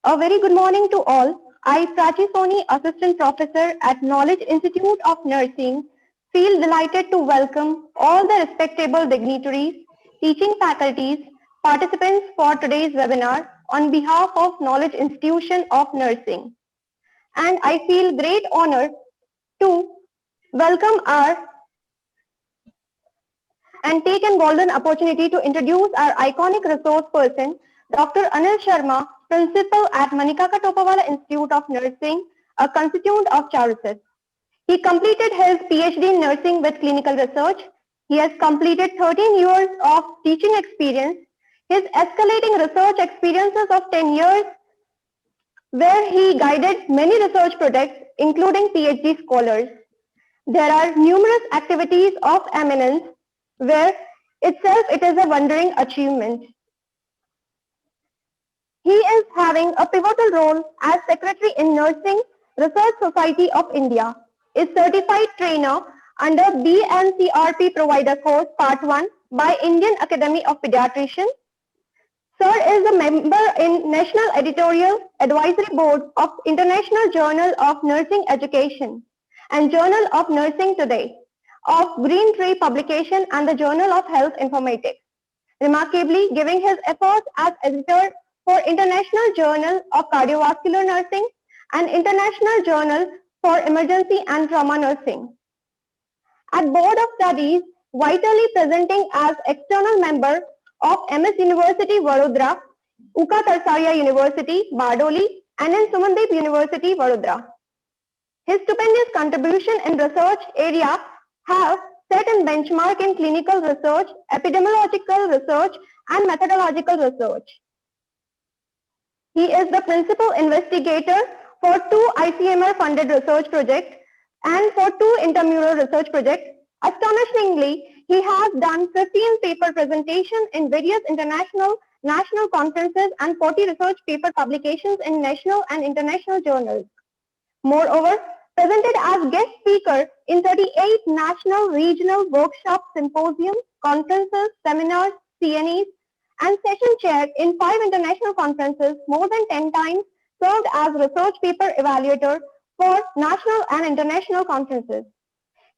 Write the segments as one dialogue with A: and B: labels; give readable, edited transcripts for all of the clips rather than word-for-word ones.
A: A very good morning to all. I, Prachi Soni, Assistant Professor at Knowledge Institute of Nursing, feel delighted to welcome all the respectable dignitaries, teaching faculties, participants for today's webinar on behalf of Knowledge Institution of Nursing. And I feel great honor to welcome our and take an golden opportunity to introduce our iconic resource person, Dr. Anil Sharma, Principal at Manikaka Topawala Institute of Nursing, a constituent of Charuset. He completed his PhD in nursing with clinical research. He has completed 13 years of teaching experience. His escalating research experiences of 10 years where he guided many research projects, including PhD scholars. There are numerous activities of eminence where itself it is a wondering achievement. He is having a pivotal role as Secretary in Nursing Research Society of India, is certified trainer under BNCRP Provider Course Part 1 by Indian Academy of Pediatricians. Sir is a member in National Editorial Advisory Board of International Journal of Nursing Education and Journal of Nursing Today, of Green Tree Publication and the Journal of Health Informatics, remarkably giving his efforts as editor for International Journal of Cardiovascular Nursing and International Journal for Emergency and Trauma Nursing. At Board of Studies, vitally presenting as external member of MS University Vadodara, Uka Tarsaria University, Bardoli, and in Sumandeep University, Vadodara. His stupendous contribution in research area have set a benchmark in clinical research, epidemiological research, and methodological research. He is the principal investigator for 2 ICMR-funded research projects and for 2 intramural research projects. Astonishingly, he has done 15 paper presentations in various international, national conferences and 40 research paper publications in national and international journals. Moreover, presented as guest speaker in 38 national, regional workshops, symposiums, conferences, seminars, CNEs, and session chair in 5 international conferences, more than 10 times served as research paper evaluator for national and international conferences.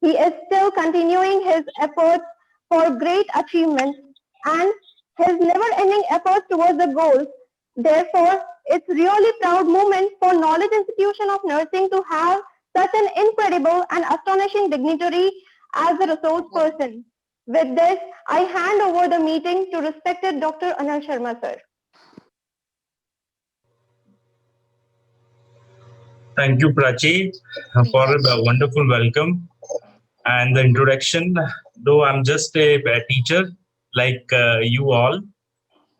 A: He is still continuing his efforts for great achievements and his never-ending efforts towards the goals. Therefore, it's really proud moment for Knowledge Institution of Nursing to have such an incredible and astonishing dignitary as a resource person. With this, I hand over the meeting to respected Dr. Anil Sharma, sir.
B: Thank you, Prachi, for the wonderful welcome and the introduction. Though I'm just a teacher like you all,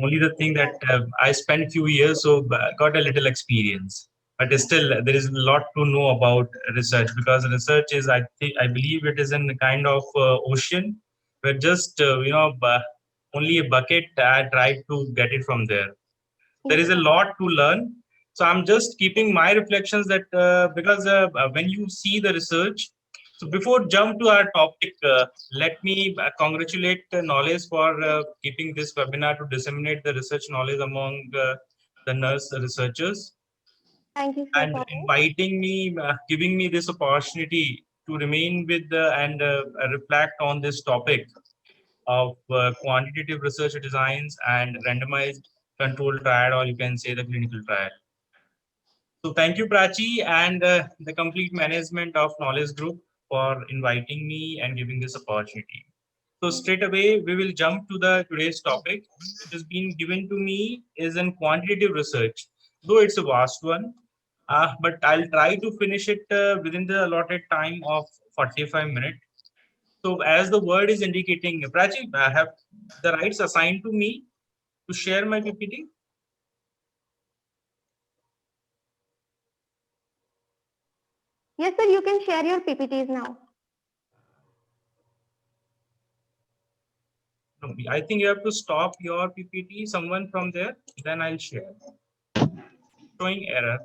B: only the thing that I spent few years, so got a little experience. But still, there is a lot to know about research because research is, I believe, it is in a kind of ocean where just only a bucket. I tried to get it from there. There is a lot to learn. So I'm just keeping my reflections that because when you see the research, so before jump to our topic, let me congratulate Knowledge for keeping this webinar to disseminate the research knowledge among the nurse researchers.
A: Thank you, sir,
B: And inviting me, giving me this opportunity to remain with and reflect on this topic of quantitative research designs and randomized controlled trial, or you can say the clinical trial. So thank you, Prachi, and the complete management of Knowledge Group for inviting me and giving this opportunity. So straight away, we will jump to the today's topic, which has been given to me is in quantitative research, though it's a vast one, but I'll try to finish it within the allotted time of 45 minutes. So as the word is indicating, Prachi, I have the rights assigned to me to share my PPT.
A: Yes, sir, you can share your PPTs now.
B: No, I think you have to stop your PPT, someone from there, then I'll share. Showing error.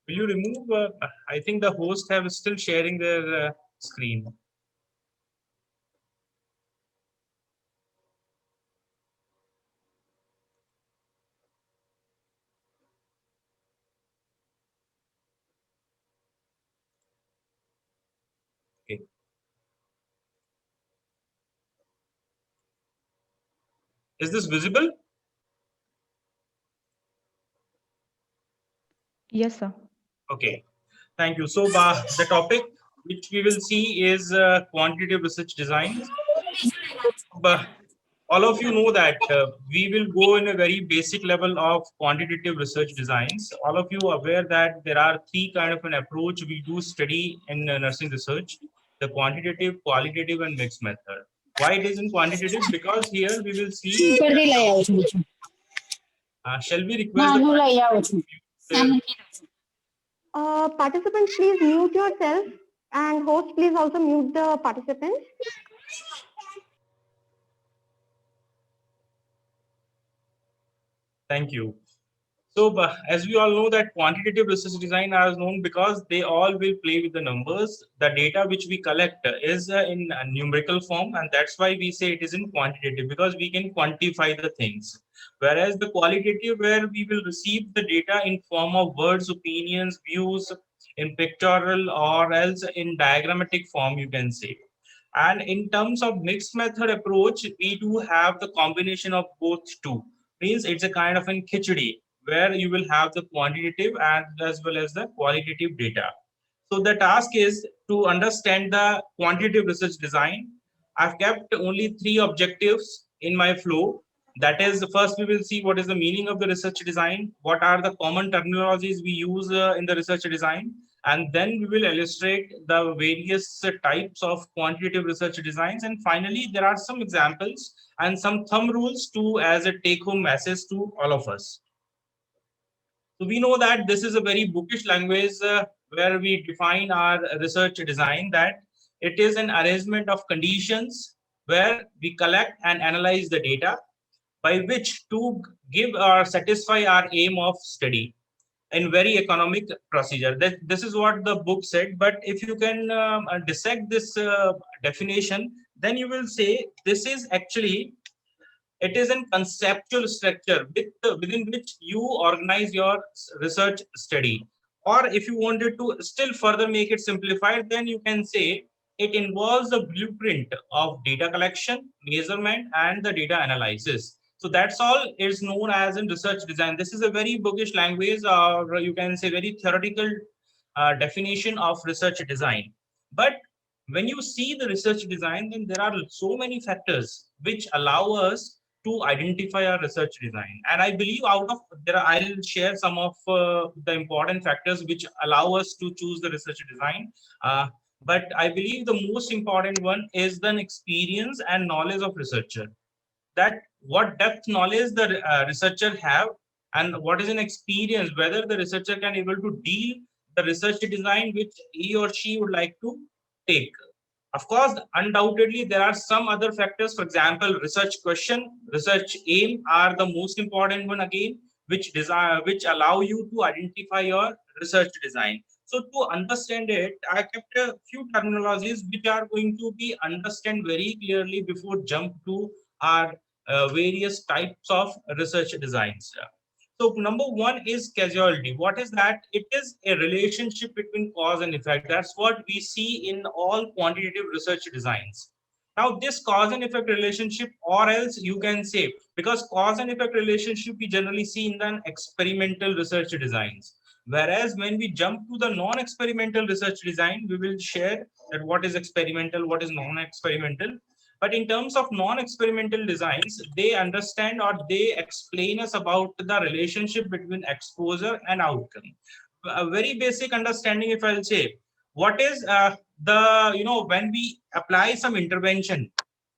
B: Will you remove? I think the host have still sharing their screen. Okay. Is this visible?
C: Yes, sir.
B: Okay. Thank you. So the topic which we will see is quantitative research designs. But all of you know that we will go in a very basic level of quantitative research designs. All of you are aware that there are three kind of an approach we do study in nursing research: the quantitative, qualitative, and mixed method. Why it is in quantitative? Because here we will see. Shall we request the
A: Participants, please mute yourself, and host, please also mute the participants.
B: Thank you. So, as we all know that quantitative research design are known because they all will play with the numbers. The data which we collect is in a numerical form, and that's why we say it is in quantitative, because we can quantify the things. Whereas the qualitative, where we will receive the data in form of words, opinions, views, in pictorial or else in diagrammatic form, you can say. And in terms of mixed method approach, we do have the combination of both two. Means it's a kind of an khichdi where you will have the quantitative and as well as the qualitative data. So the task is to understand the quantitative research design. I've kept only three objectives in my flow. That is, first we will see what is the meaning of the research design, what are the common terminologies we use in the research design, and then we will illustrate the various types of quantitative research designs. And finally, there are some examples and some thumb rules to as a take-home message to all of us. So we know that this is a very bookish language where we define our research design, that it is an arrangement of conditions where we collect and analyze the data by which to give or satisfy our aim of study in very economic procedure. This is what the book said, but if you can dissect this definition, then you will say this is actually, it is a conceptual structure within which you organize your research study. Or if you wanted to still further make it simplified, then you can say it involves a blueprint of data collection, measurement, and the data analysis. So that's all is known as in research design. This is a very bookish language, or you can say very theoretical definition of research design. But when you see the research design, then there are so many factors which allow us to identify our research design. And I believe out of there, I'll share some of the important factors which allow us to choose the research design. But I believe the most important one is the experience and knowledge of researcher. That what depth knowledge the researcher have, and what is an experience, whether the researcher can able to deal the research design which he or she would like to take. Of course, undoubtedly, there are some other factors. For example, research question, research aim are the most important one again, which desire, which allow you to identify your research design. So to understand it, I kept a few terminologies which are going to be understand very clearly before jump to our various types of research designs. So number one is causality. What is that? It is a relationship between cause and effect. That's what we see in all quantitative research designs. Now, this cause and effect relationship, or else you can say, because cause and effect relationship we generally see in the experimental research designs. Whereas when we jump to the non-experimental research design, we will share that what is experimental, what is non-experimental. But in terms of non-experimental designs, they understand or they explain us about the relationship between exposure and outcome. A very basic understanding, if I'll say, what is when we apply some intervention,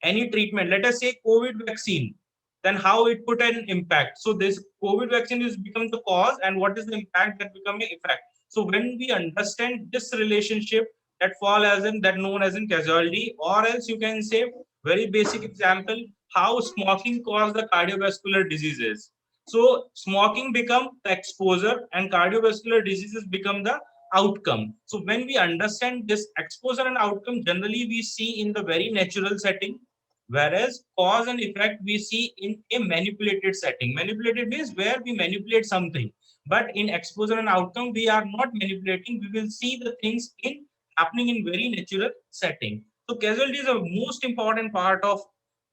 B: any treatment, let us say COVID vaccine, then how it put an impact. So this COVID vaccine is become the cause, and what is the impact that become an effect. So when we understand this relationship, that fall as in that known as in causality, or else you can say very basic example, how smoking cause the cardiovascular diseases. So smoking become the exposure and cardiovascular diseases become the outcome. So when we understand this exposure and outcome, generally we see in the very natural setting, whereas cause and effect we see in a manipulated setting. Manipulated means where we manipulate something, but in exposure and outcome we are not manipulating. We will see the things in happening in very natural setting. So casualty is a most important part of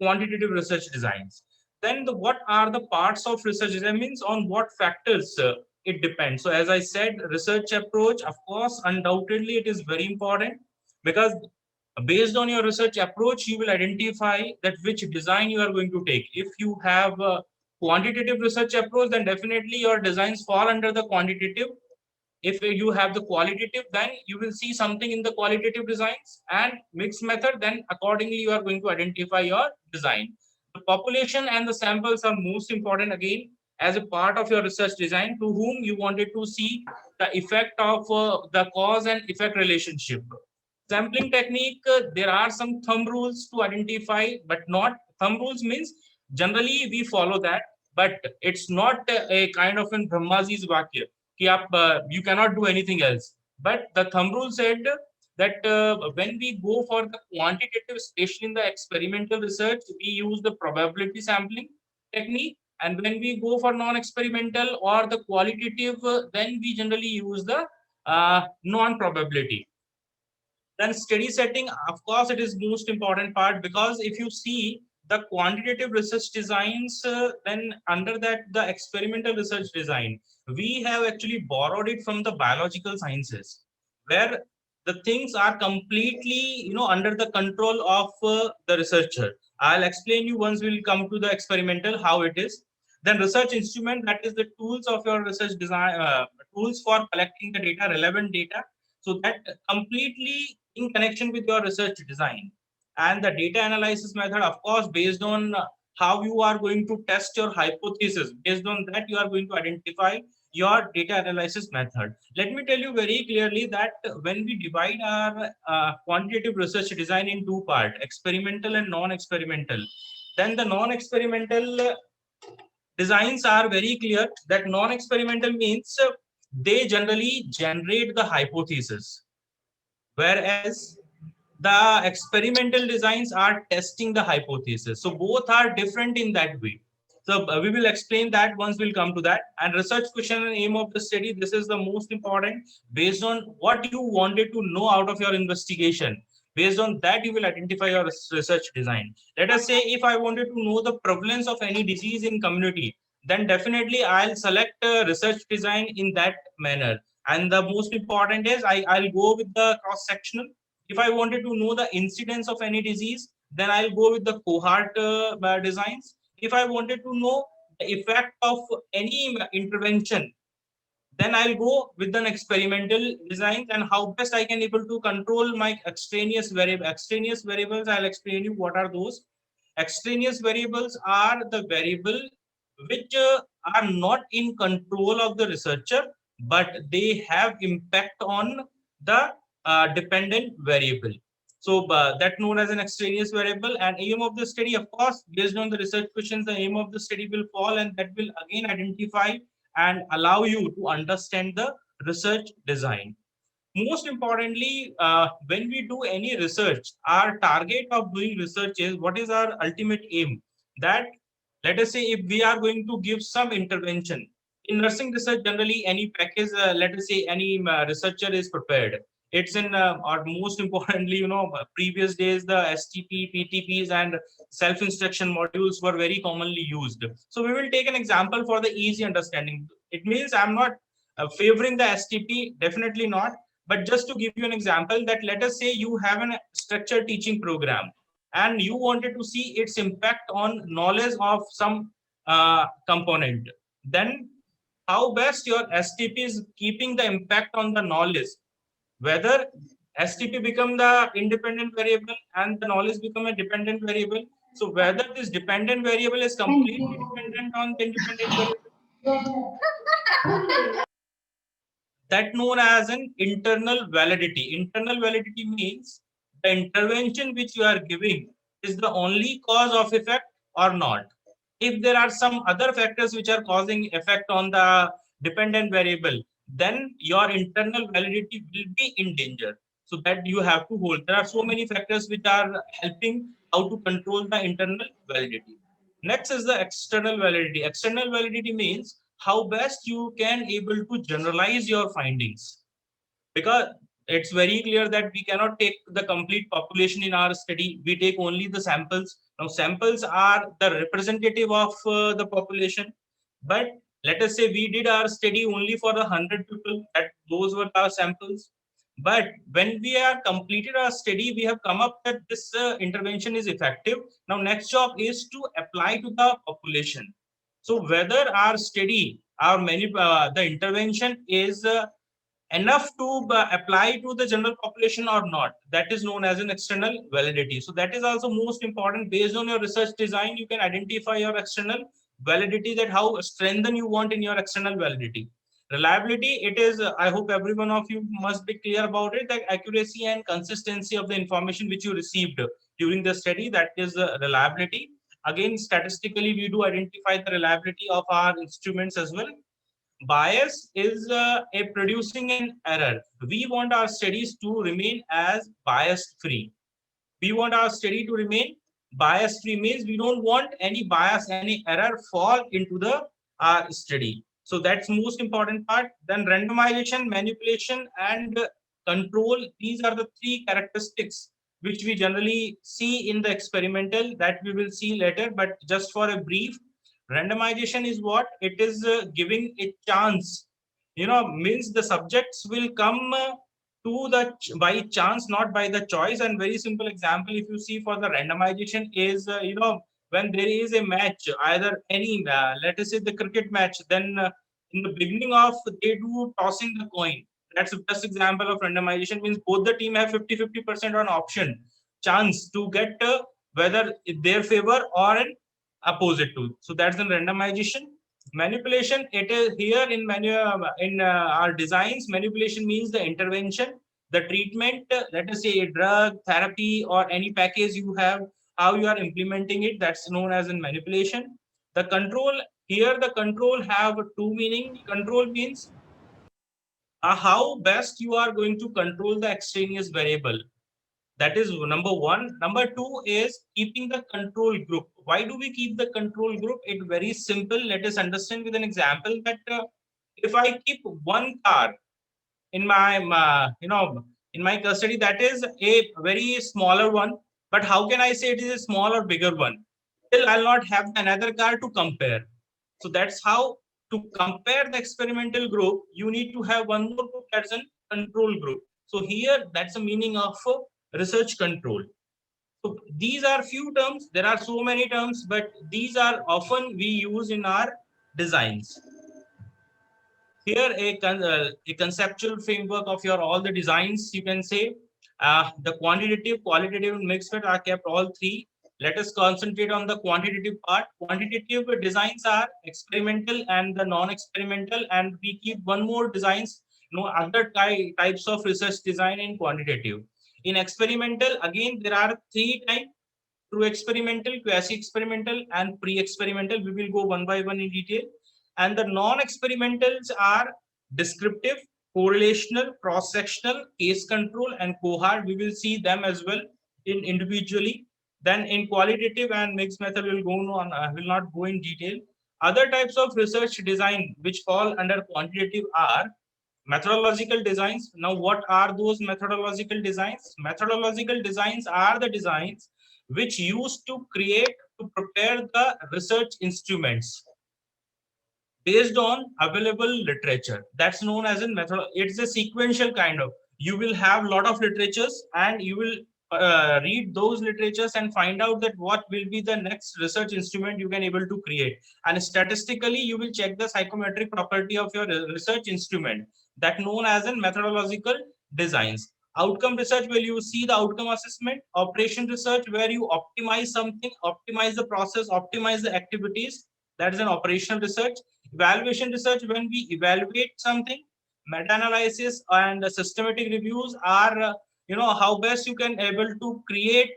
B: quantitative research designs. Then what are the parts of research design means on what factors it depends. So as I said, research approach, of course, undoubtedly it is very important, because based on your research approach, you will identify that which design you are going to take. If you have a quantitative research approach, then definitely your designs fall under the quantitative. If you have the qualitative, then you will see something in the qualitative designs, and mixed method, then accordingly you are going to identify your design. The population and the samples are most important again as a part of your research design, to whom you wanted to see the effect of the cause and effect relationship. Sampling technique, there are some thumb rules to identify, but not thumb rules means generally we follow that, but it's not a kind of an Brahmaji's vakya कि आप you cannot do anything else. But the thumb rule said that when we go for the quantitative, especially in the experimental research, we use the probability sampling technique, and when we go for non-experimental or the qualitative, then we generally use the non-probability. Then study setting, of course, it is most important part, because if you see the quantitative research designs, then under that the experimental research design, we have actually borrowed it from the biological sciences, where the things are completely under the control of the researcher. I'll explain you once we'll come to the experimental how it is. Then research instrument, that is the tools of your research design, tools for collecting the data, relevant data, so that completely in connection with your research design. And the data analysis method, of course, based on how you are going to test your hypothesis, based on that you are going to identify your data analysis method. Let me tell you very clearly that when we divide our quantitative research design in two parts, experimental and non-experimental, then the non-experimental designs are very clear. That non-experimental means they generally generate the hypothesis, whereas the experimental designs are testing the hypothesis. So both are different in that way. So we will explain that once we'll come to that. And research question and aim of the study, this is the most important. Based on what you wanted to know out of your investigation, based on that you will identify your research design. Let us say if I wanted to know the prevalence of any disease in community, then definitely I'll select research design in that manner. And the most important is I'll go with the cross-sectional. If I wanted to know the incidence of any disease, then I'll go with the cohort designs. If I wanted to know the effect of any intervention, then I'll go with an experimental design, and how best I can able to control my extraneous variable. Extraneous variables, I'll explain you what are those. Extraneous variables are the variable which are not in control of the researcher, but they have impact on the dependent variable. So that known as an extraneous variable. And aim of the study, of course, based on the research questions, the aim of the study will fall, and that will again identify and allow you to understand the research design. Most importantly, when we do any research, our target of doing research is what is our ultimate aim. That let us say if we are going to give some intervention in nursing research, generally any package, let us say any researcher is prepared. It's in or most importantly, previous days the STP, PTPs, and self-instruction modules were very commonly used. So we will take an example for the easy understanding. It means I'm not favoring the STP, definitely not. But just to give you an example, that let us say you have a structured teaching program and you wanted to see its impact on knowledge of some component. Then how best your STP is keeping the impact on the knowledge, whether STP become the independent variable and the knowledge become a dependent variable. So whether this dependent variable is completely dependent on the independent variable, that known as an internal validity. Internal validity means the intervention which you are giving is the only cause of effect or not. If there are some other factors which are causing effect on the dependent variable, then your internal validity will be in danger. So that you have to hold. There are so many factors which are helping how to control the internal validity. Next is the external validity. External validity means how best you can able to generalize your findings, because it's very clear that we cannot take the complete population in our study. We take only the samples. Now samples are the representative of the population, but let us say we did our study only for 100 people, that those were our samples. But when we are completed our study, we have come up that this intervention is effective. Now next job is to apply to the population. So whether our study, our many the intervention is enough to apply to the general population or not, that is known as an external validity. So that is also most important. Based on your research design, you can identify your external validity, that how strengthen you want in your external validity. Reliability, it is I hope every one of you must be clear about it, that accuracy and consistency of the information which you received during the study, that is reliability. Again, statistically we do identify the reliability of our instruments as well. Bias is a producing an error. We want our studies to remain as bias free. We want our study to remain bias free, means we don't want any bias, any error fall into the study. So that's most important part. Then randomization, manipulation, and control. These are the three characteristics which we generally see in the experimental, that we will see later. But just for a brief, randomization is what? It is giving a chance. Means the subjects will come to the by chance, not by the choice. And very simple example, if you see for the randomization, is when there is a match, either any let us say the cricket match, then in the beginning of they do tossing the coin. That's the best example of randomization. Means both the team have 50-50% on option chance to get whether their favor or an opposite to. So that's the randomization. Manipulation, it is here in our designs. Manipulation means the intervention, the treatment, let us say a drug therapy or any package you have, how you are implementing it, that's known as in manipulation. The control, here the control have two meaning. Control means how best you are going to control the extraneous variable. That is number one. Number two is keeping the control group. Why do we keep the control group? It's very simple. Let us understand with an example, that if I keep one car in my in my custody, that is a very smaller one. But how can I say it is a small or bigger one? Still, I'll not have another car to compare. So that's how, to compare the experimental group, you need to have one more group, that's a control group. So here, that's the meaning of research control. So these are few terms. There are so many terms, but these are often we use in our designs. Here a conceptual framework of your all the designs, you can say. The quantitative, qualitative, and mixed method are kept all three. Let us concentrate on the quantitative part. Quantitative designs are experimental and the non-experimental, and we keep one more designs, other types of research design in quantitative. In experimental, again, there are three types: true experimental, quasi-experimental, and pre-experimental. We will go one by one in detail. And the non-experimentals are descriptive, correlational, cross-sectional, case control, and cohort. We will see them as well in individually. Then in qualitative and mixed method, we will go on. Will not go in detail. Other types of research design which fall under quantitative are methodological designs. Now, what are those methodological designs? Methodological designs are the designs which used to prepare the research instruments based on available literature. That's known as a method. It's a sequential kind of. You will have a lot of literatures, and you will read those literatures and find out that what will be the next research instrument you can able to create. And statistically, you will check the psychometric property of your research instrument. That known as in methodological designs. Outcome research, where you see the outcome assessment. Operation research, where you optimize something, optimize the process, optimize the activities. That is an operational research. Evaluation research, when we evaluate something. Meta-analysis and systematic reviews are how best you can able to create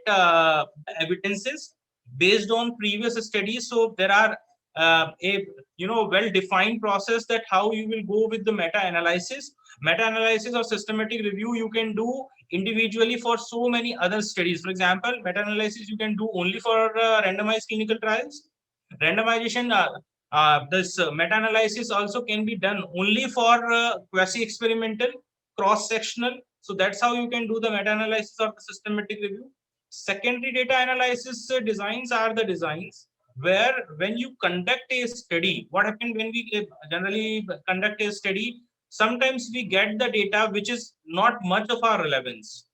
B: evidences. based on previous studies. So there are a well-defined process that how you will go with the meta-analysis. Meta-analysis or systematic review you can do individually for so many other studies. For example, meta-analysis you can do only for randomized clinical trials. Randomization, this meta-analysis also can be done only for quasi-experimental, cross-sectional. So that's how you can do the meta-analysis or the systematic review. Secondary data analysis designs are the designs where when you conduct a study, what happens when we generally conduct a study, sometimes we get the data which is not much of our relevance,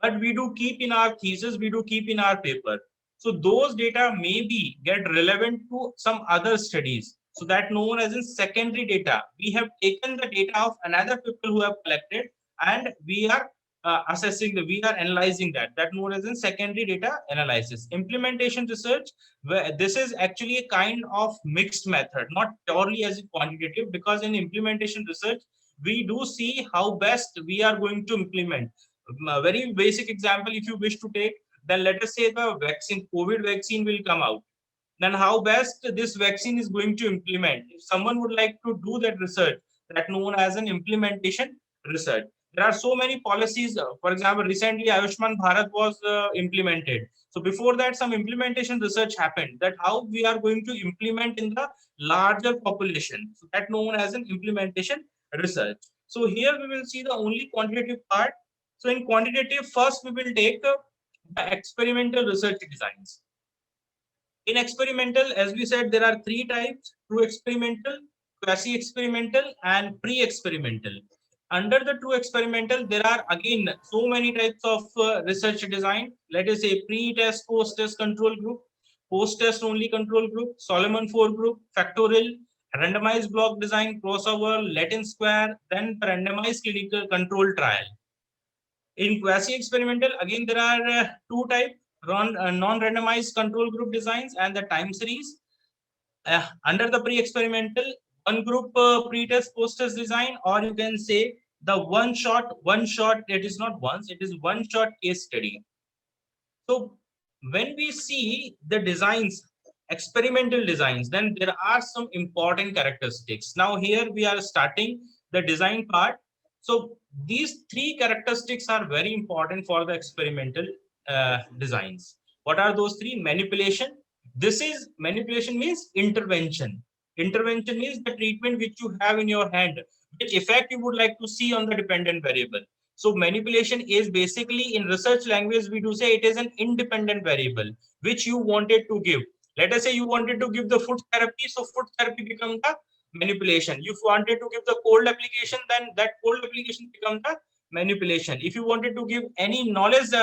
B: but we do keep in our thesis, we do keep in our paper. So those data maybe get relevant to some other studies. So that known as in secondary data. We have taken the data of another people who have collected, and we are we are analyzing that. That known as in secondary data analysis. Implementation research, where this is actually a kind of mixed method, not purely as a quantitative, because in implementation research, we do see how best we are going to implement. A very basic example, if you wish to take, then let us say the vaccine, COVID vaccine will come out. Then how best this vaccine is going to implement. If someone would like to do that research, that known as an implementation research. There are so many policies. For example, recently Ayushman Bharat was implemented. So before that, some implementation research happened. That how we are going to implement in the larger population. So that known as an implementation research. So here we will see the only quantitative part. So in quantitative, first we will take the experimental research designs. In experimental, as we said, there are three types: true experimental, quasi-experimental, and pre-experimental. Under the true experimental, there are again so many types of research design. Let us say pre-test, post-test control group, post-test only control group, Solomon 4 group, factorial, randomized block design, crossover, Latin square, then the randomized clinical control trial. In quasi-experimental, again, there are two types, non-randomized control group designs and the time series. Under the pre-experimental, one group pre-test, post-test design, or you can say the one shot, it is not once, it is one shot case study. So when we see the designs, experimental designs, then there are some important characteristics. Now here we are starting the design part. So these three characteristics are very important for the experimental designs. What are those three? Manipulation. This is manipulation means intervention. Intervention is the treatment which you have in your hand, which effect you would like to see on the dependent variable. So manipulation is basically, in research language, we do say it is an independent variable which you wanted to give. Let us say you wanted to give the food therapy, so food therapy becomes the manipulation. If you wanted to give the cold application, then that cold application becomes the manipulation. If you wanted to give any knowledge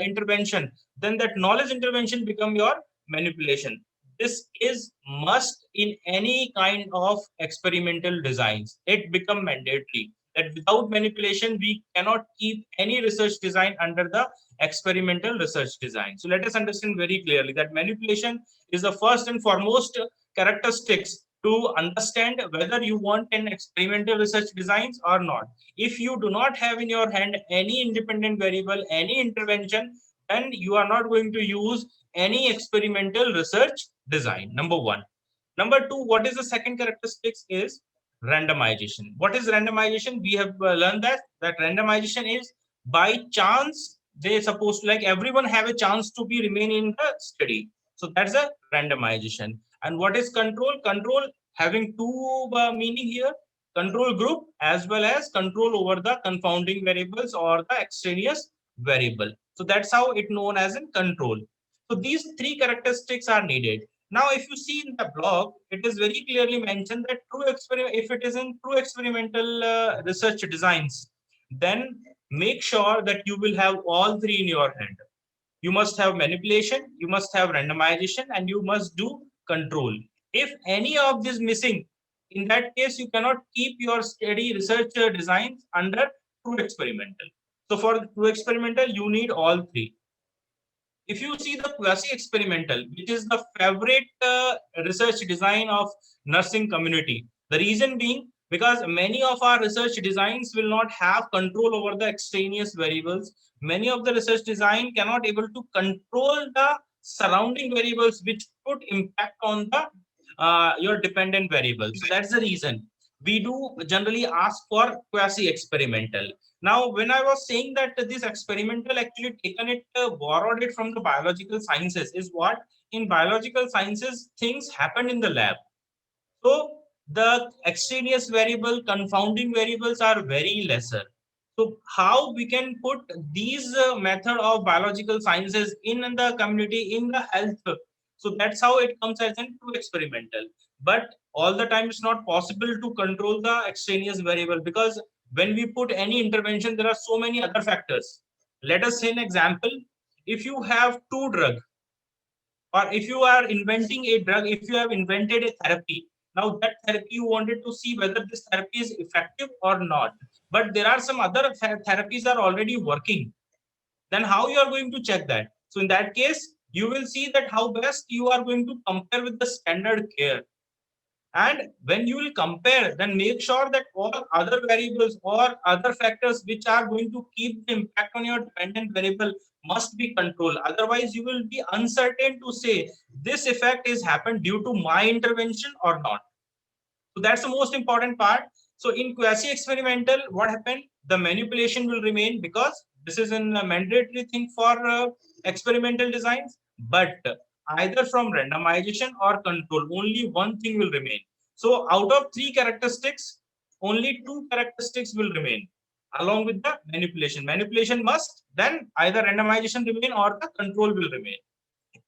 B: intervention, then that knowledge intervention become your manipulation. This is must in any kind of experimental designs. It become mandatory that without manipulation, we cannot keep any research design under the experimental research design. So let us understand very clearly that manipulation is the first and foremost characteristics to understand whether you want an experimental research designs or not. If you do not have in your hand any independent variable, any intervention, then you are not going to use any experimental research design. Number one. Number two, what is the second characteristics is randomization. What is randomization? We have learned that randomization is by chance. They supposed to, like, everyone have a chance to be remain in the study. So that's a randomization. And what is control? Control having two meaning here: control group as well as control over the confounding variables or the extraneous variable. So that's how it known as in control. So these three characteristics are needed. Now, if you see in the blog, it is very clearly mentioned that true experiment, if it is in true experimental research designs, then make sure that you will have all three in your hand. You must have manipulation, you must have randomization, and you must do control. If any of this missing, in that case, you cannot keep your study research designs under true experimental. So for true experimental, you need all three. If you see the quasi-experimental, which is the favorite research design of nursing community, the reason being because many of our research designs will not have control over the extraneous variables. Many of the research design cannot able to control the surrounding variables which put impact on the your dependent variable. So that's the reason we do generally ask for quasi-experimental. Now, when I was saying that this experimental actually taken it, borrowed it from the biological sciences, is what in biological sciences things happen in the lab. So the extraneous variable, confounding variables are very lesser. So how we can put these method of biological sciences in the community, in the health? So that's how it comes as an true experimental. But all the time it's not possible to control the extraneous variable, because when we put any intervention, there are so many other factors. Let us say an example. If you have two drugs, or if you are inventing a drug, if you have invented a therapy, now that therapy you wanted to see whether this therapy is effective or not, but there are some other therapies are already working, then how you are going to check that? So in that case, you will see that how best you are going to compare with the standard care. And when you will compare, then make sure that all other variables or other factors which are going to keep the impact on your dependent variable must be controlled. Otherwise, you will be uncertain to say this effect is happened due to my intervention or not. So that's the most important part. So in quasi-experimental, what happened? The manipulation will remain, because this is a mandatory thing for experimental designs. But either from randomization or control, only one thing will remain. So out of 3 characteristics, only 2 characteristics will remain along with the manipulation. Manipulation must, then either randomization remain or the control will remain.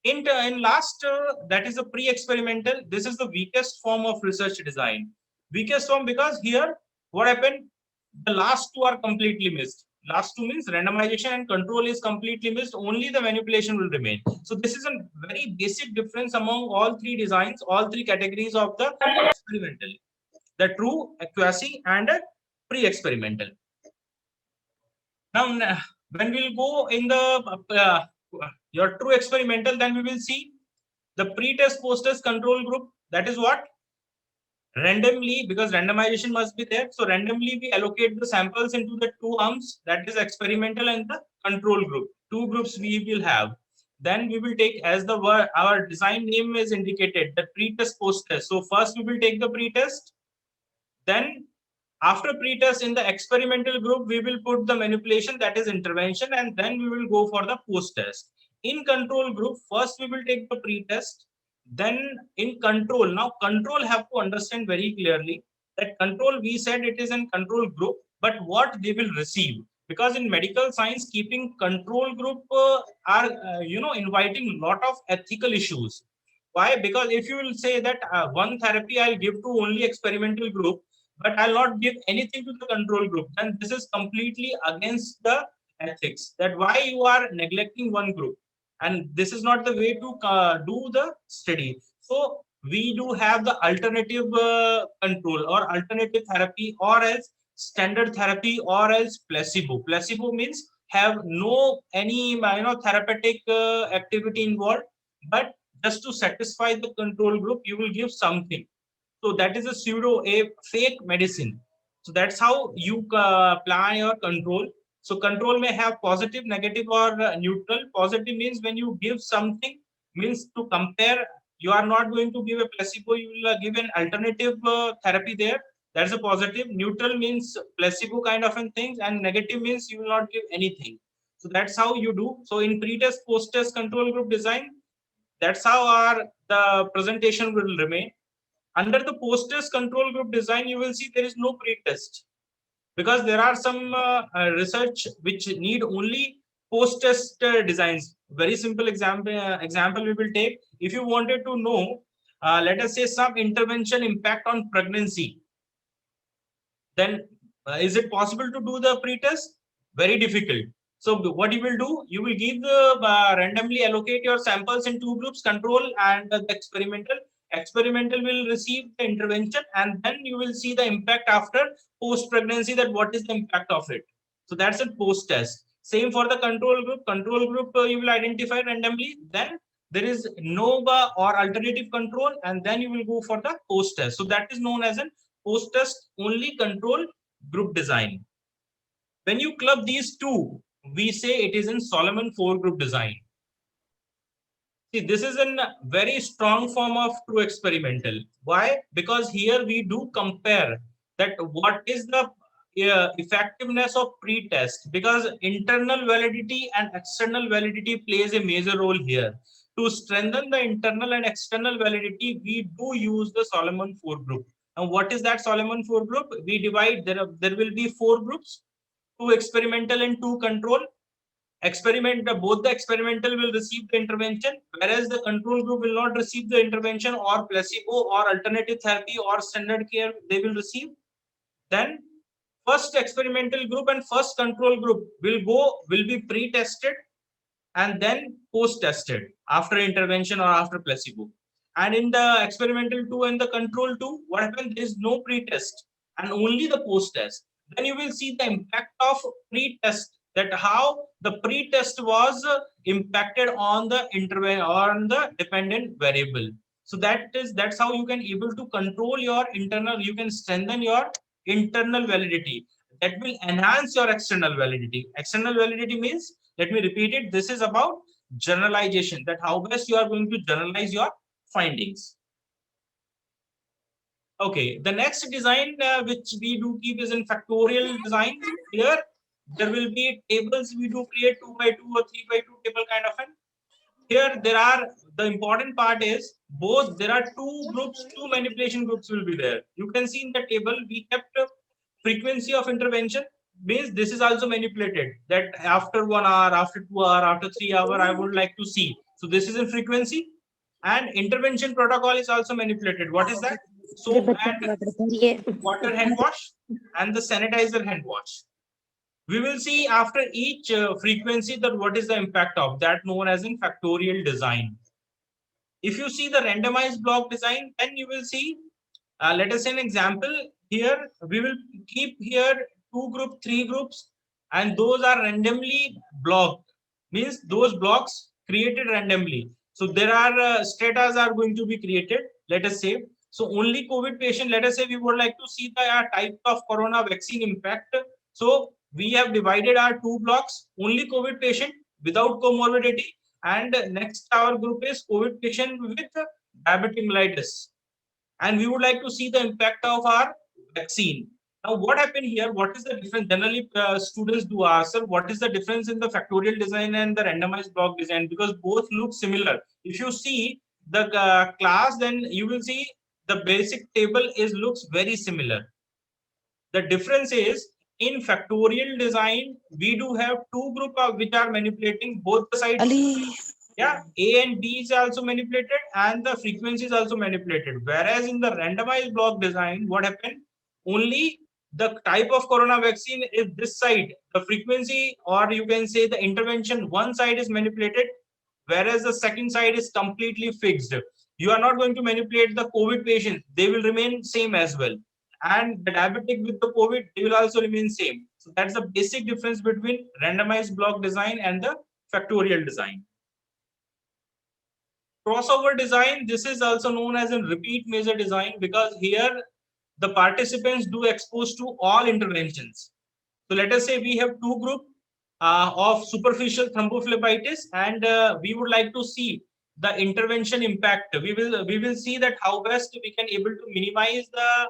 B: In last, that is a pre-experimental. This is the weakest form of research design. Weakest form because here what happened? The last 2 are completely missed. Last 2 means randomization and control is completely missed. Only the manipulation will remain. So this is a very basic difference among all 3 designs, all 3 categories of the experimental: the true, quasi, and pre-experimental. Now, when we'll go in the your true experimental, then we will see the pre-test, post-test control group. That is what? Randomly, because randomization must be there. So randomly we allocate the samples into the 2 arms, that is experimental and the control group. 2 groups we will have. Then we will take, as the word, our design name is indicated, the pre-test, post-test. So first we will take the pre-test. Then after pre-test in the experimental group, we will put the manipulation, that is intervention, and then we will go for the post-test. In control group, first we will take the pre-test, then in control. Now control have to understand very clearly that control, we said it is in control group, but what they will receive. Because in medical science, keeping control group are inviting a lot of ethical issues. Why? Because if you will say that one therapy I'll give to only experimental group, but I'll not give anything to the control group, then this is completely against the ethics. That why you are neglecting one group, and this is not the way to do the study. So we do have the alternative control or alternative therapy, or else standard therapy, or else placebo. Placebo means have no any therapeutic activity involved, but just to satisfy the control group, you will give something. So that is a fake medicine. So that's how you plan your control. So control may have positive, negative, or neutral. Positive means when you give something, means to compare. You are not going to give a placebo. You will give an alternative therapy there. That's a positive. Neutral means placebo kind of things, and negative means you will not give anything. So that's how you do. So in pre-test, post-test control group design, that's how the presentation will remain. Under the post-test control group design, you will see there is no pre-test, because there are some research which need only post-test designs. Very simple example we will take. If you wanted to know, let us say, some intervention impact on pregnancy, then is it possible to do the pre-test? Very difficult. So what you will do, you will give the randomly allocate your samples in 2 groups, control and the experimental. Experimental will receive the intervention, and then you will see the impact after post pregnancy, that what is the impact of it. So that's a post test. Same for the control group. Control group you will identify randomly, then there is NOVA or alternative control, and then you will go for the post test. So that is known as an post test only control group design. When you club these 2, we say it is in Solomon 4 group design. See, this is a very strong form of true experimental. Why? Because here we do compare that what is the effectiveness of pre-test, because internal validity and external validity plays a major role here. To strengthen the internal and external validity, we do use the Solomon 4 group. Now, what is that Solomon 4 group? We divide, there will be 4 groups, 2 experimental and 2 control. Both the experimental will receive the intervention, whereas the control group will not receive the intervention, or placebo or alternative therapy or standard care they will receive. Then first experimental group and first control group will be pre-tested and then post-tested after intervention or after placebo. And in the experimental 2 and the control 2, what happens? There is no pre-test and only the post-test. Then you will see the impact of pre-test, that how the pre-test was impacted on the dependent variable. So that's how you can able to control your internal, you can strengthen your internal validity. That will enhance your external validity. External validity means, let me repeat it, this is about generalization, that how best you are going to generalize your findings. Okay, the next design which we do keep is in factorial design. Here there will be tables, we do create 2 by 2 or 3 by 2 table kind of an. Here there are, the important part is both, there are 2 groups, 2 manipulation groups will be there. You can see in the table we kept frequency of intervention, means this is also manipulated, that after 1 hour, after 2 hour, after 3 hour I would like to see. So this is in frequency. And intervention protocol is also manipulated. What is that? Soap and water hand wash and the sanitizer hand wash. We will see after each frequency that what is the impact of that, known as in factorial design. If you see the randomized block design, then you will see, let us say an example. Here we will keep here 2 group, 3 groups, and those are randomly blocked, means those blocks created randomly. So there are status are going to be created, let us say. So only COVID patient, let us say we would like to see the type of corona vaccine impact. So we have divided our 2 blocks, only COVID patient without comorbidity, and next our group is COVID patient with diabetic mellitus. And we would like to see the impact of our vaccine. Now, what happened here? What is the difference? Generally, students do ask, sir, what is the difference in the factorial design and the randomized block design? Because both look similar. If you see the class, then you will see the basic table looks very similar. The difference is, in factorial design, we do have 2 groups which are manipulating both the sides. Yeah, A and B is also manipulated and the frequency is also manipulated. Whereas in the randomized block design, what happened? Only the type of corona vaccine is this side. The frequency, or you can say the intervention, one side is manipulated, whereas the second side is completely fixed. You are not going to manipulate the COVID patients. They will remain same as well. And the diabetic with the COVID, they will also remain same. So that's the basic difference between randomized block design and the factorial design. Crossover design, this is also known as a repeat measure design, because here the participants do expose to all interventions. So let us say we have 2 groups of superficial thrombophlebitis, and we would like to see the intervention impact. We will see that how best we can able to minimize the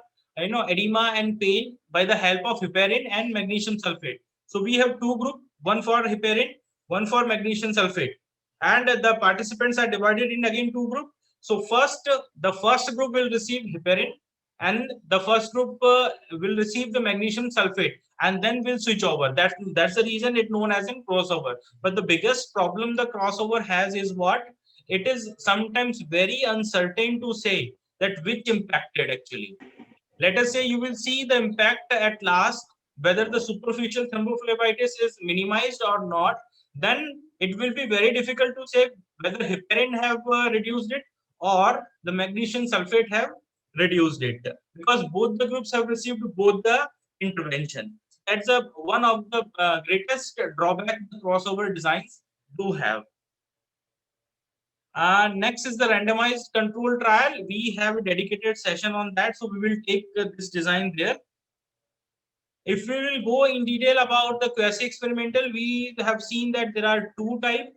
B: edema and pain by the help of heparin and magnesium sulfate. So we have 2 groups, one for heparin, one for magnesium sulfate, and the participants are divided in again 2 groups. So the first group will receive heparin, and the first group will receive the magnesium sulfate, and then we'll switch over. That's the reason it's known as in crossover. But the biggest problem the crossover has is what? It is sometimes very uncertain to say that which impacted actually. Let us say you will see the impact at last, whether the superficial thrombophlebitis is minimized or not. Then it will be very difficult to say whether heparin have reduced it or the magnesium sulfate have reduced it, because both the groups have received both the intervention. That's one of the greatest drawback the crossover designs do have. Next is the randomized control trial. We have a dedicated session on that, so we will take this design there. If we will go in detail about the quasi experimental, we have seen that there are 2 types.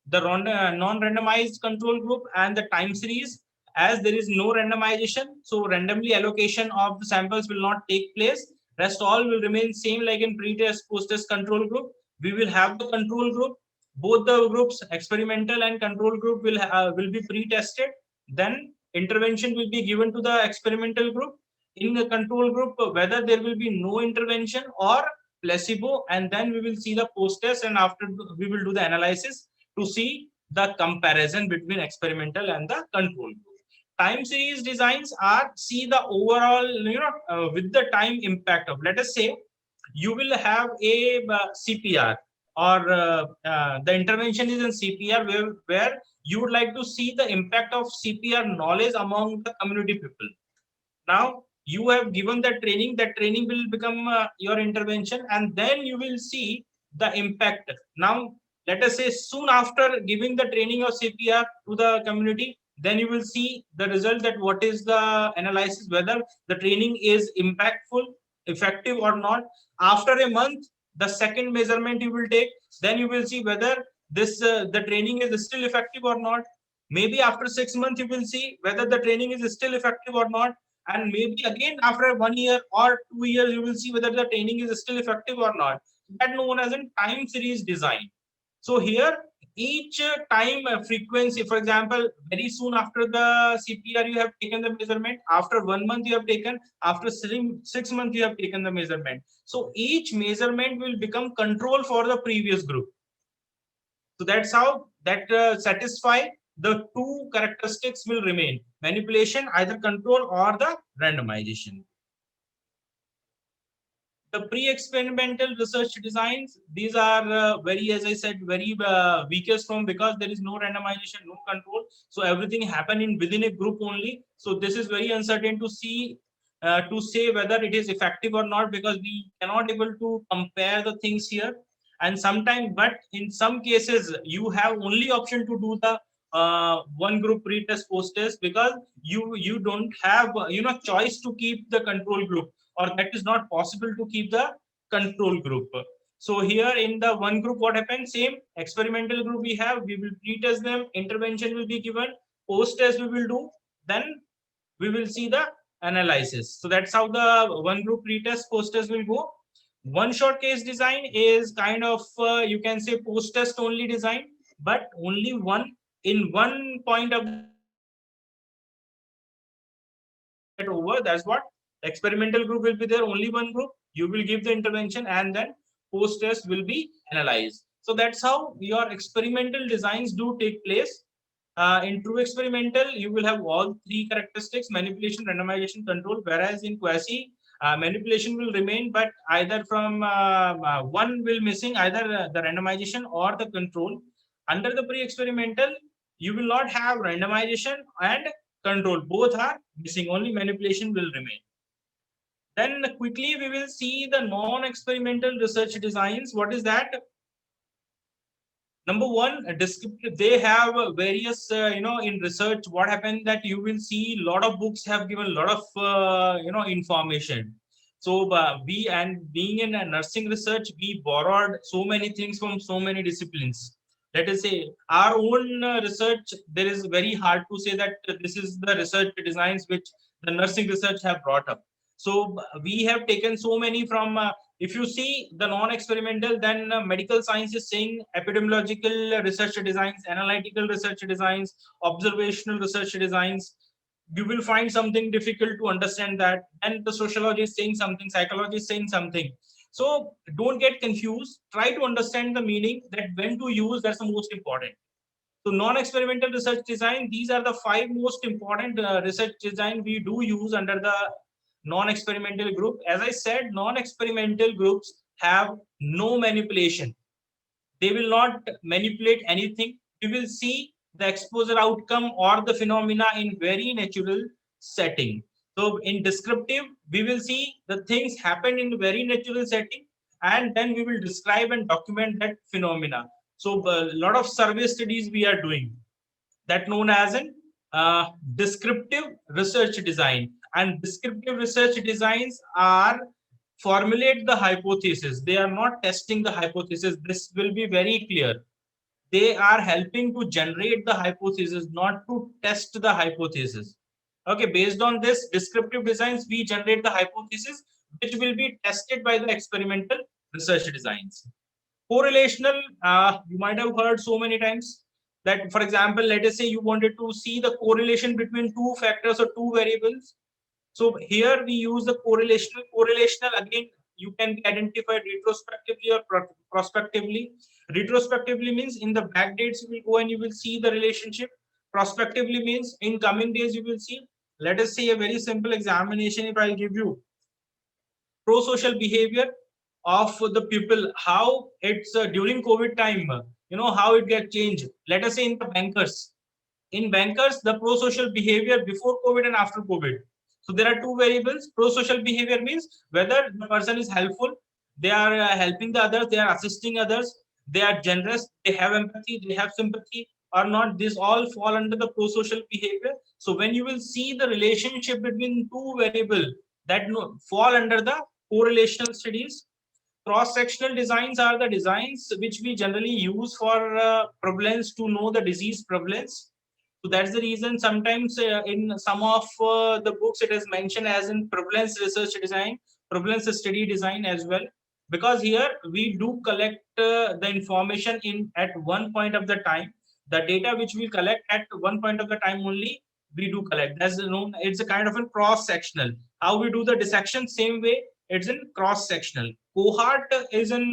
B: the non-randomized control group and the time series. As there is no randomization, so randomly allocation of the samples will not take place. Rest all will remain same like in pre-test, post-test control group. We will have the control group. Both the groups, experimental and control group, will be pre-tested. Then intervention will be given to the experimental group. In the control group, whether there will be no intervention or placebo, and then we will see the post-test, and after we will do the analysis to see the comparison between experimental and the control group. Time series designs are see the overall, with the time impact of, let us say, you will have a CPR, or the intervention is in CPR, where you would like to see the impact of CPR knowledge among the community people. Now you have given that training will become your intervention, and then you will see the impact. Now let us say soon after giving the training of CPR to the community, then you will see the result, that what is the analysis, whether the training is impactful, effective or not. After a month, the second measurement you will take, then you will see whether this the training is still effective or not. Maybe after 6 months you will see whether the training is still effective or not, and maybe again after 1 year or 2 years you will see whether the training is still effective or not. That known as a time series design. So here each time frequency, for example, very soon after the CPR you have taken the measurement, after 1 month you have taken, after 6 months you have taken the measurement. So each measurement will become control for the previous group. So that's how that satisfy the two characteristics will remain: manipulation, either control, or the randomization. The pre-experimental research designs, these are very, as I said, very weakest form, because there is no randomization, no control. So everything happening within a group only. So this is very uncertain to see, to say whether it is effective or not, because we cannot able to compare the things here. And sometimes, but in some cases, you have only option to do the one group pre-test, post-test, because you don't have choice to keep the control group, or that is not possible to keep the control group. So here in the one group, what happens? Same experimental group we have, we will pre-test them, intervention will be given, post-test we will do, then we will see the analysis. So that's how the one group pre-test, post-test will go. One shot case design is kind of you can say post-test only design, but only one in one point of over. That's what experimental group will be there, only one group. You will give the intervention, and then post-test will be analyzed. So that's how your experimental designs do take place. In true experimental, you will have all three characteristics: manipulation, randomization, control. Whereas in quasi, manipulation will remain, but either from one will missing, either the randomization or the control. Under the pre-experimental, you will not have randomization and control, both are missing, only manipulation will remain. Then quickly we will see the non-experimental research designs. What is that? Number one, descriptive. They have various, in research, what happened that you will see a lot of books have given a lot of, information. So we, and being in a nursing research, we borrowed so many things from so many disciplines. Let us say our own research, there is very hard to say that this is the research designs which the nursing research have brought up. So we have taken so many from, if you see the non-experimental, then medical science is saying epidemiological research designs, analytical research designs, observational research designs. You will find something difficult to understand that. And the sociology is saying something, psychology is saying something. So don't get confused. Try to understand the meaning, that when to use, that's the most important. So non-experimental research design, these are the 5 most important research design we do use under the non-experimental group. As I said, non-experimental groups have no manipulation. They will not manipulate anything. We will see the exposure outcome or the phenomena in very natural setting. So in descriptive, we will see the things happen in very natural setting, and then we will describe and document that phenomena. So a lot of survey studies we are doing, that known as an descriptive research design. And descriptive research designs are formulate the hypothesis. They are not testing the hypothesis. This will be very clear. they are helping to generate the hypothesis, not to test the hypothesis. Okay, based on this descriptive designs, we generate the hypothesis which will be tested by the experimental research designs. Correlational, you might have heard so many times that, for example, let us say you wanted to see the correlation between two factors or two variables. So here we use the correlational. Correlational, again, you can be identified retrospectively or prospectively. Retrospectively means in the back dates you will go and you will see the relationship. Prospectively means in coming days you will see. Let us say a very simple examination. If I'll give you pro-social behavior of the people, how it's during COVID time, how it get changed. Let us say in the bankers. In bankers, the pro-social behavior before COVID and after COVID. So there are two variables. Pro-social behavior means whether the person is helpful, they are helping the others, they are assisting others, they are generous, they have empathy, they have sympathy or not. This all fall under the pro-social behavior. So when you will see the relationship between two variables that fall under the correlational studies. Cross-sectional designs are the designs which we generally use for prevalence, to know the disease prevalence. So that's the reason sometimes in some of the books it is mentioned as in prevalence research design, prevalence study design as well, because here we do collect the information in at one point of the time. The data which we collect at one point of the time only we do collect. That's known. It's a kind of a cross-sectional. How we do the dissection, same way it's in cross-sectional. Cohort is in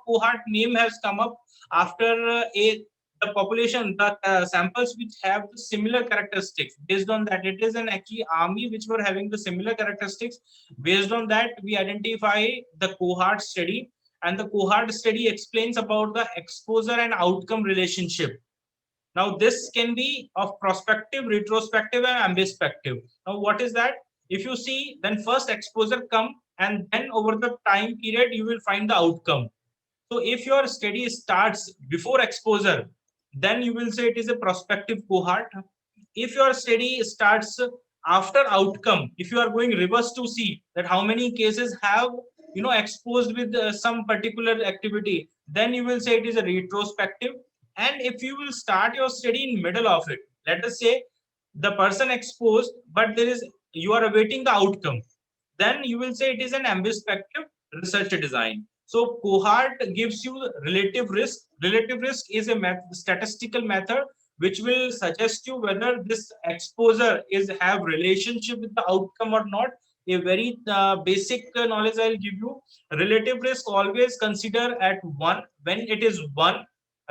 B: cohort name has come up after the population, the samples which have the similar characteristics. Based on that, it is an actually army which were having the similar characteristics. Based on that, we identify the cohort study, and the cohort study explains about the exposure and outcome relationship. Now, this can be of prospective, retrospective, and ambispective. Now, what is that? If you see, then first exposure come, and then over the time period, you will find the outcome. So if your study starts before exposure, then you will say it is a prospective cohort. If your study starts after outcome, if you are going reverse to see that how many cases have exposed with some particular activity, then you will say it is a retrospective. And if you will start your study in middle of it, let us say the person exposed, but there is you are awaiting the outcome, then you will say it is an ambispective research design. So cohort gives you relative risk. Relative risk is a statistical method which will suggest you whether this exposure is have relationship with the outcome or not. A very basic knowledge I'll give you. Relative risk always consider at 1. When it is 1,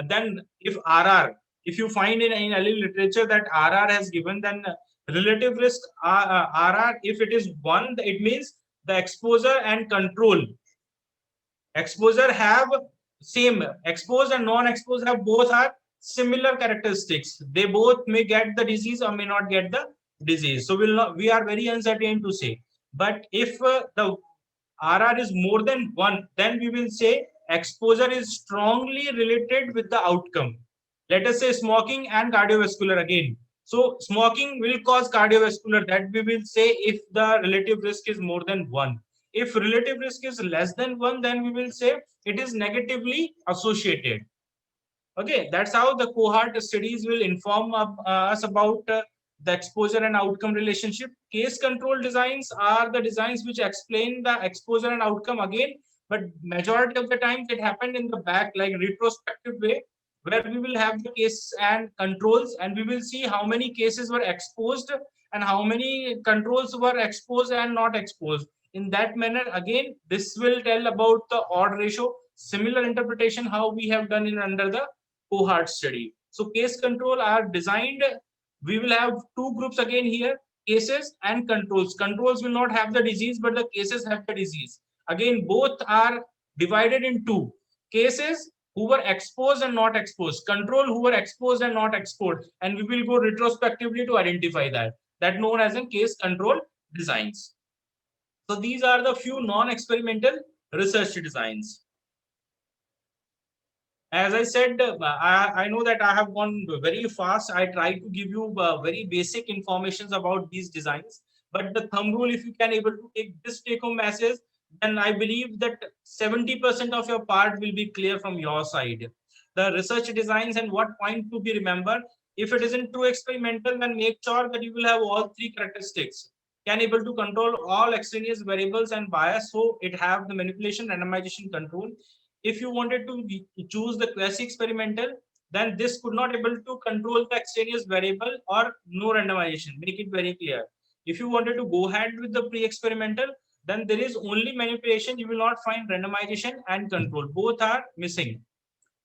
B: then if RR, if you find in early literature that RR has given, then relative risk RR, if it is 1, it means the exposure and control. Exposure have same, exposed and non-exposed have both are similar characteristics. They both may get the disease or may not get the disease. So we are very uncertain to say. But if the RR is more than 1, then we will say exposure is strongly related with the outcome. Let us say smoking and cardiovascular again. So smoking will cause cardiovascular, that we will say if the relative risk is more than 1. If relative risk is less than 1, then we will say it is negatively associated. Okay, that's how the cohort studies will inform us about the exposure and outcome relationship. Case control designs are the designs which explain the exposure and outcome again, but majority of the times it happened in the back, like retrospective way, where we will have the case and controls, and we will see how many cases were exposed and how many controls were exposed and not exposed. In that manner, again, this will tell about the odd ratio. Similar interpretation how we have done in under the cohort study. So case control are designed. We will have two groups again here, cases and controls. Controls will not have the disease, but the cases have the disease. Again, both are divided in two. Cases who were exposed and not exposed. Control who were exposed and not exposed. And we will go retrospectively to identify that. That known as in case control designs. So these are the few non-experimental research designs. As I said, I know that I have gone very fast. I try to give you very basic informations about these designs, but the thumb rule, if you can able to take this take home message, then I believe that 70% of your part will be clear from your side. the research designs and what point to be remembered. If it is in true experimental, then make sure that you will have all three characteristics. Can able to control all extraneous variables and bias, so it have the manipulation, randomization, control. If you wanted to choose the quasi-experimental, then this could not able to control the extraneous variable or no randomization. Make it very clear. If you wanted to go ahead with the pre-experimental, then there is only manipulation. You will not find randomization and control. Both are missing.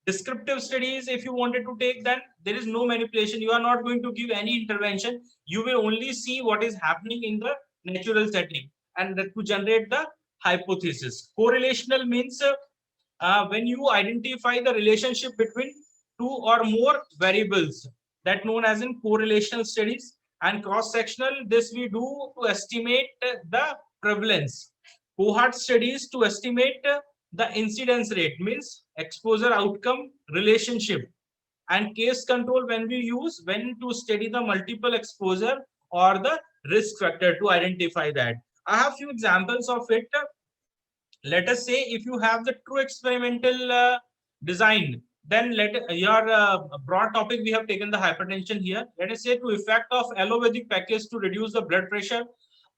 B: Descriptive studies, if you wanted to take, then there is no manipulation. You are not going to give any intervention. You will only see what is happening in the natural setting and that to generate the hypothesis. Correlational means when you identify the relationship between two or more variables, that known as in correlational studies. And cross-sectional, this we do to estimate the prevalence. Cohort studies to estimate the incidence rate, means exposure outcome relationship. And case control, when we use when to study the multiple exposure or the risk factor to identify that. I have few examples of it. Let us say if you have the true experimental design, then let your broad topic, we have taken the hypertension here. Let us say to effect of allopathic package to reduce the blood pressure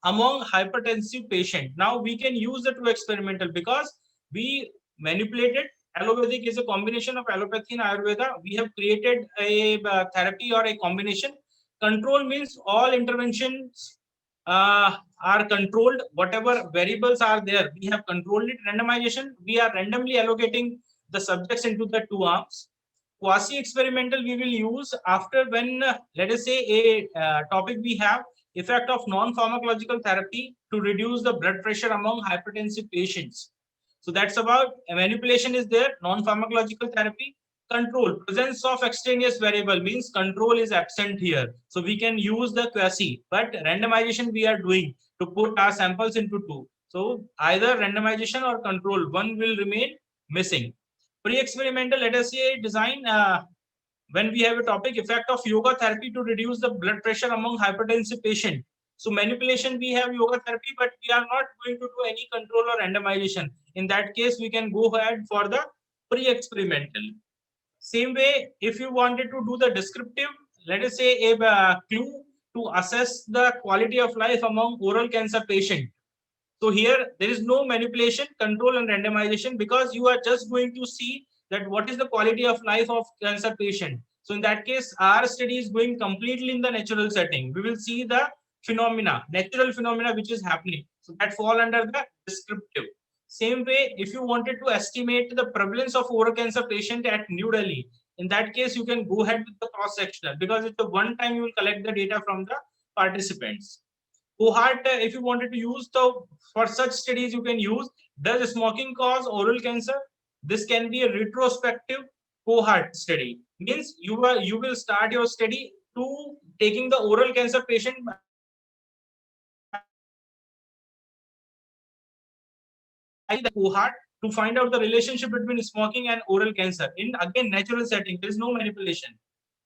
B: among hypertensive patient. Now we can use the true experimental because we manipulated. Allopathic is a combination of allopathy and Ayurveda. We have created a therapy or a combination. Control means all interventions are controlled. Whatever variables are there, we have controlled it. Randomization, we are randomly allocating the subjects into the two arms. Quasi experimental we will use after when let us say a topic we have effect of non-pharmacological therapy to reduce the blood pressure among hypertensive patients. So that's about manipulation is there, non-pharmacological therapy. Control, presence of extraneous variable means control is absent here. So we can use the quasi, but randomization we are doing to put our samples into two. So either randomization or control, one will remain missing. Pre-experimental, let us say design, when we have a topic effect of yoga therapy to reduce the blood pressure among hypertensive patient. So manipulation, we have yoga therapy, but we are not going to do any control or randomization. In that case, we can go ahead for the pre-experimental. Same way, if you wanted to do the descriptive, let us say a clue to assess the quality of life among oral cancer patient. So here there is no manipulation, control and randomization because you are just going to see that what is the quality of life of cancer patient. So in that case, our study is going completely in the natural setting. We will see the phenomena, natural phenomena which is happening. So that fall under the descriptive. Same way, if you wanted to estimate the prevalence of oral cancer patient at New Delhi, in that case, you can go ahead with the cross-sectional because it's a one time you will collect the data from the participants. Cohort, if you wanted to use for such studies, you can use does smoking cause oral cancer? This can be a retrospective cohort study. Means you will start your study to taking the oral cancer patient the cohort to find out the relationship between smoking and oral cancer in again natural setting. There is no manipulation.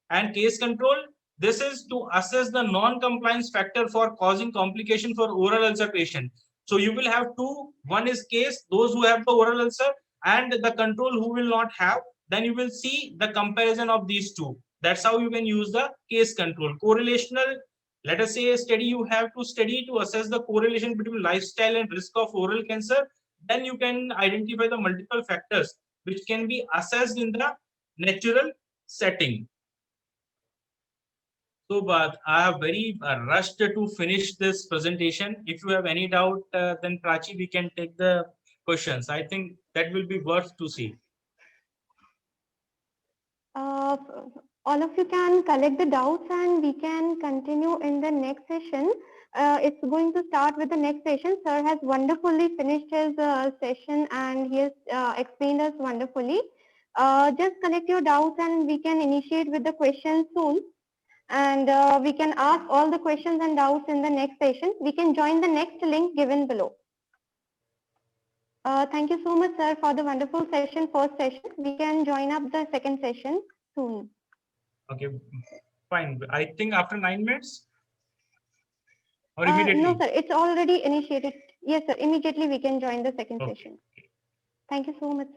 B: And case control, this is to assess the non-compliance factor for causing complication for oral ulcer patient. So you will have two, one is case, those who have the oral ulcer, and the control who will not have. Then you will see the comparison of these two. That's how you can use the case control. Correlational, let us say a study you have to study to assess the correlation between lifestyle and risk of oral cancer. Then you can identify the multiple factors which can be assessed in the natural setting. So, but I have very rushed to finish this presentation. If you have any doubt, then Prachi, we can take the questions. I think that will be worth to see.
A: All of you can collect the doubts and we can continue in the next session. It's going to start with the next session. Sir has wonderfully finished his session and he has explained us wonderfully. Just collect your doubts and we can initiate with the questions soon. And we can ask all the questions and doubts in the next session. We can join the next link given below. Thank you so much, sir, for the wonderful session, first session. We can join up the second session soon.
B: Okay, fine. I think after 9 minutes or immediately?
A: No, sir, it's already initiated. Yes, sir, immediately we can join the second session. Thank you so much, sir.